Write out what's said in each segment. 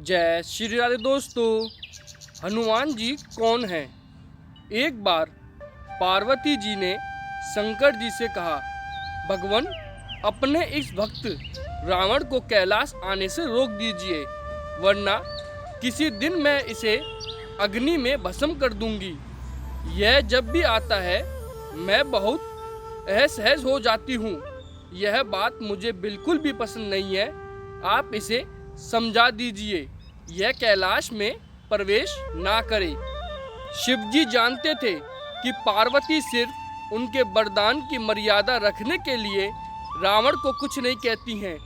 जय श्री राधे दोस्तों। हनुमान जी कौन हैं? एक बार पार्वती जी ने शंकर जी से कहा, भगवान, अपने इस भक्त रावण को कैलाश आने से रोक दीजिए, वरना किसी दिन मैं इसे अग्नि में भस्म कर दूंगी। यह जब भी आता है मैं बहुत असहज हो जाती हूँ। यह बात मुझे बिल्कुल भी पसंद नहीं है। आप इसे समझा दीजिए, यह कैलाश में प्रवेश ना करे। शिवजी जानते थे कि पार्वती सिर्फ उनके वरदान की मर्यादा रखने के लिए रावण को कुछ नहीं कहती हैं।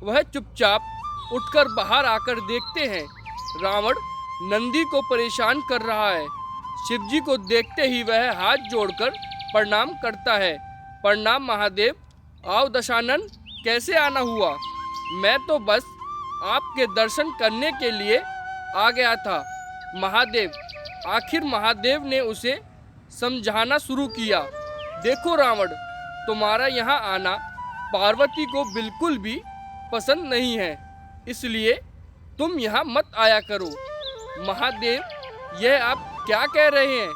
वह चुपचाप उठकर बाहर आकर देखते हैं, रावण नंदी को परेशान कर रहा है। शिवजी को देखते ही वह हाथ जोड़कर प्रणाम करता है। प्रणाम महादेव। आओ दशानन, कैसे आना हुआ? मैं तो बस आपके दर्शन करने के लिए आ गया था महादेव। आखिर महादेव ने उसे समझाना शुरू किया, देखो रावण, तुम्हारा यहाँ आना पार्वती को बिल्कुल भी पसंद नहीं है, इसलिए तुम यहाँ मत आया करो। महादेव, यह आप क्या कह रहे हैं?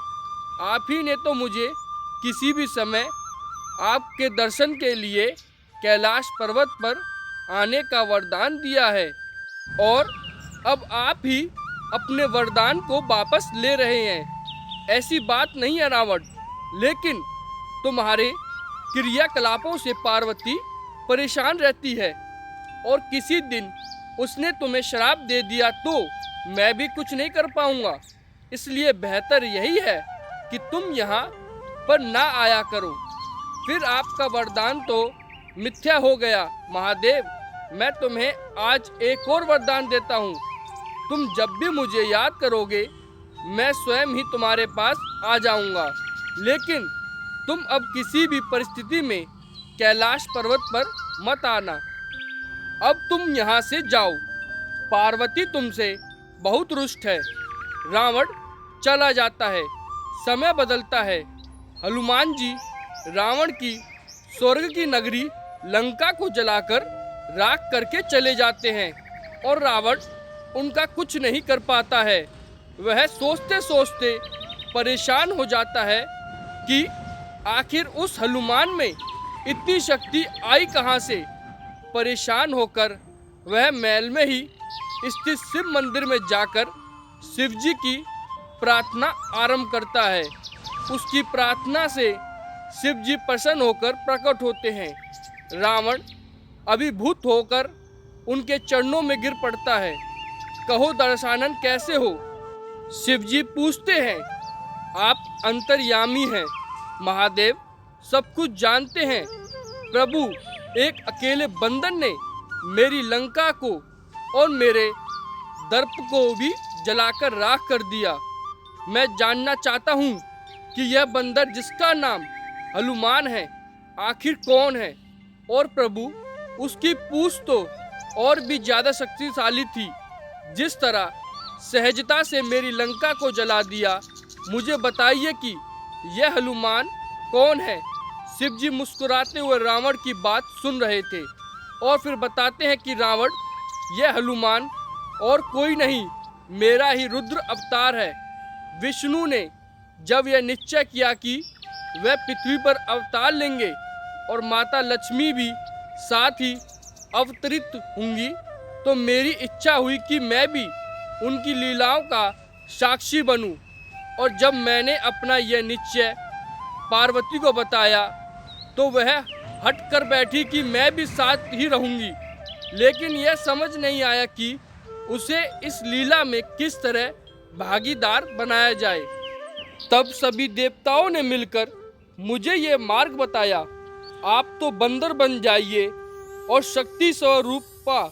आप ही ने तो मुझे किसी भी समय आपके दर्शन के लिए कैलाश पर्वत पर आने का वरदान दिया है, और अब आप ही अपने वरदान को वापस ले रहे हैं। ऐसी बात नहीं है रावण, लेकिन तुम्हारे क्रियाकलापों से पार्वती परेशान रहती है, और किसी दिन उसने तुम्हें श्राप दे दिया तो मैं भी कुछ नहीं कर पाऊंगा। इसलिए बेहतर यही है कि तुम यहाँ पर ना आया करो। फिर आपका वरदान तो मिथ्या हो गया। महादेव, मैं तुम्हें आज एक और वरदान देता हूँ। तुम जब भी मुझे याद करोगे मैं स्वयं ही तुम्हारे पास आ जाऊंगा, लेकिन तुम अब किसी भी परिस्थिति में कैलाश पर्वत पर मत आना। अब तुम यहाँ से जाओ, पार्वती तुमसे बहुत रुष्ट है। रावण चला जाता है। समय बदलता है। हनुमान जी रावण की स्वर्ग की नगरी लंका को जलाकर राख करके चले जाते हैं, और रावण उनका कुछ नहीं कर पाता है। वह सोचते सोचते परेशान हो जाता है कि आखिर उस हनुमान में इतनी शक्ति आई कहाँ से। परेशान होकर वह महल में ही स्थित शिव मंदिर में जाकर शिव जी की प्रार्थना आरंभ करता है। उसकी प्रार्थना से शिव जी प्रसन्न होकर प्रकट होते हैं। रावण अभिभूत होकर उनके चरणों में गिर पड़ता है। कहो दशानन, कैसे हो? शिवजी पूछते हैं, आप अंतर्यामी हैं महादेव, सब कुछ जानते हैं। प्रभु, एक अकेले बंदर ने मेरी लंका को और मेरे दर्प को भी जलाकर राख कर दिया। मैं जानना चाहता हूँ कि यह बंदर जिसका नाम हनुमान है आखिर कौन है? और प्रभु, उसकी पूंछ तो और भी ज्यादा शक्तिशाली थी। जिस तरह सहजता से मेरी लंका को जला दिया, मुझे बताइए कि यह हनुमान कौन है? शिवजी मुस्कुराते हुए रावण की बात सुन रहे थे, और फिर बताते हैं कि रावण, यह हनुमान और कोई नहीं, मेरा ही रुद्र अवतार है। विष्णु ने जब यह निश्चय किया कि वह पृथ्वी पर अवतार लेंगे और माता लक्ष्मी भी साथ ही अवतरित होंगी, तो मेरी इच्छा हुई कि मैं भी उनकी लीलाओं का साक्षी बनूं। और जब मैंने अपना यह निश्चय पार्वती को बताया तो वह हट कर बैठी कि मैं भी साथ ही रहूंगी, लेकिन यह समझ नहीं आया कि उसे इस लीला में किस तरह भागीदार बनाया जाए। तब सभी देवताओं ने मिलकर मुझे यह मार्ग बताया, आप तो बंदर बन जाइए और शक्ति स्वरूपा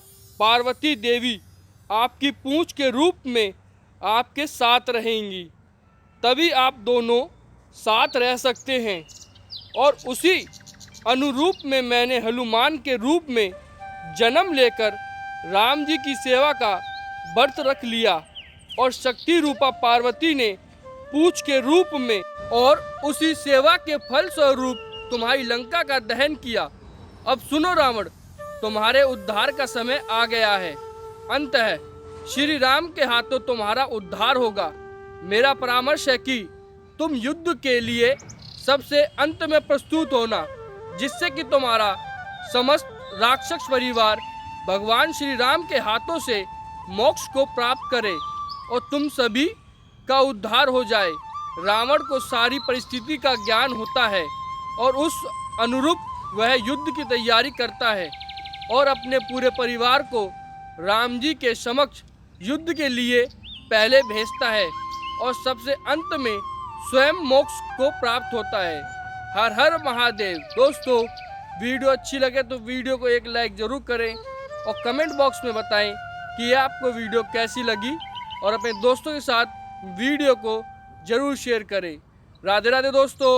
पार्वती देवी आपकी पूंछ के रूप में आपके साथ रहेंगी, तभी आप दोनों साथ रह सकते हैं। और उसी अनुरूप में मैंने हनुमान के रूप में जन्म लेकर राम जी की सेवा का व्रत रख लिया, और शक्ति रूपा पार्वती ने पूंछ के रूप में और उसी सेवा के फल स्वरूप तुम्हारी लंका का दहन किया। अब सुनो रावण, तुम्हारे उद्धार का समय आ गया है। अंत है, श्री राम के हाथों तुम्हारा उद्धार होगा। मेरा परामर्श है कि तुम युद्ध के लिए सबसे अंत में प्रस्तुत होना, जिससे कि तुम्हारा समस्त राक्षस परिवार भगवान श्री राम के हाथों से मोक्ष को प्राप्त करे और तुम सभी का उद्धार हो जाए। रावण को सारी परिस्थिति का ज्ञान होता है और उस अनुरूप वह युद्ध की तैयारी करता है और अपने पूरे परिवार को राम जी के समक्ष युद्ध के लिए पहले भेजता है और सबसे अंत में स्वयं मोक्ष को प्राप्त होता है। हर हर महादेव। दोस्तों, वीडियो अच्छी लगे तो वीडियो को एक लाइक ज़रूर करें और कमेंट बॉक्स में बताएं कि यह आपको वीडियो कैसी लगी और अपने दोस्तों के साथ वीडियो को ज़रूर शेयर करें। राधे राधे दोस्तों।